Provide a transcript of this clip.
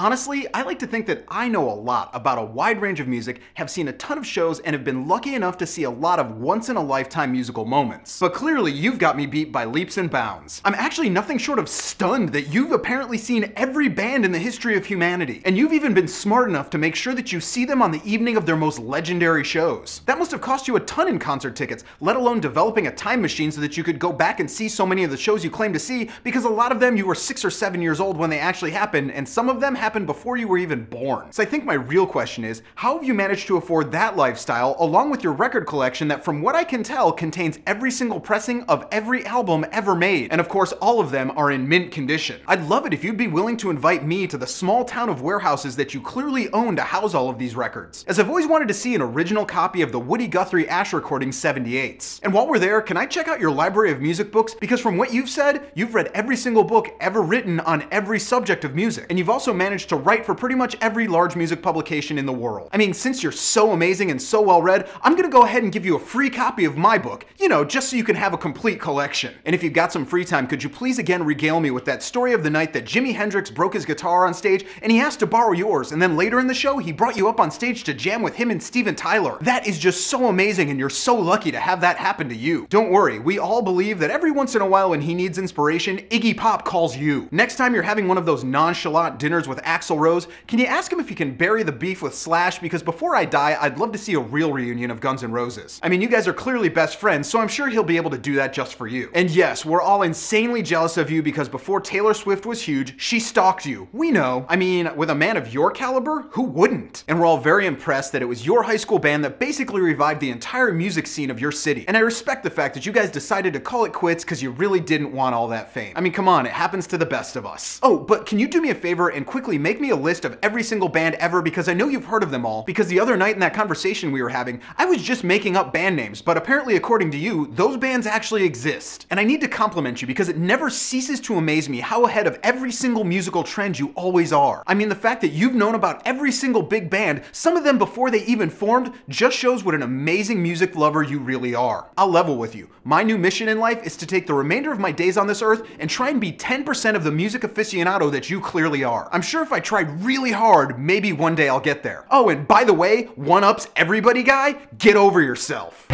Honestly, I like to think that I know a lot about a wide range of music, have seen a ton of shows, and have been lucky enough to see a lot of once-in-a-lifetime musical moments. But clearly, you've got me beat by leaps and bounds. I'm actually nothing short of stunned that you've apparently seen every band in the history of humanity, and you've even been smart enough to make sure that you see them on the evening of their most legendary shows. That must have cost you a ton in concert tickets, let alone developing a time machine so that you could go back and see so many of the shows you claim to see, because a lot of them you were 6 or 7 years old when they actually happened, and some of them happened before you were even born. So I think my real question is, how have you managed to afford that lifestyle along with your record collection that, from what I can tell, contains every single pressing of every album ever made? And of course, all of them are in mint condition. I'd love it if you'd be willing to invite me to the small town of warehouses that you clearly own to house all of these records, as I've always wanted to see an original copy of the Woody Guthrie Ash recording 78s. And while we're there, can I check out your library of music books? Because from what you've said, you've read every single book ever written on every subject of music, and you've also managed to write for pretty much every large music publication in the world. I mean, since you're so amazing and so well read, I'm gonna go ahead and give you a free copy of my book, you know, just so you can have a complete collection. And if you've got some free time, could you please again regale me with that story of the night that Jimi Hendrix broke his guitar on stage and he asked to borrow yours, and then later in the show he brought you up on stage to jam with him and Steven Tyler. That is just so amazing, and you're so lucky to have that happen to you. Don't worry, we all believe that every once in a while when he needs inspiration, Iggy Pop calls you. Next time you're having one of those nonchalant dinners with Axl Rose, can you ask him if he can bury the beef with Slash? Because before I die, I'd love to see a real reunion of Guns N' Roses. I mean, you guys are clearly best friends, so I'm sure he'll be able to do that just for you. And yes, we're all insanely jealous of you because before Taylor Swift was huge, she stalked you. We know. I mean, with a man of your caliber, who wouldn't? And we're all very impressed that it was your high school band that basically revived the entire music scene of your city. And I respect the fact that you guys decided to call it quits because you really didn't want all that fame. I mean, come on, it happens to the best of us. Oh, but can you do me a favor and quickly make me a list of every single band ever, because I know you've heard of them all, because the other night in that conversation we were having, I was just making up band names, but apparently according to you, those bands actually exist. And I need to compliment you because it never ceases to amaze me how ahead of every single musical trend you always are. I mean, the fact that you've known about every single big band, some of them before they even formed, just shows what an amazing music lover you really are. I'll level with you. My new mission in life is to take the remainder of my days on this earth and try and be 10% of the music aficionado that you clearly are. I'm sure if I tried really hard, maybe one day I'll get there. Oh, and by the way, one-ups everybody guy, get over yourself.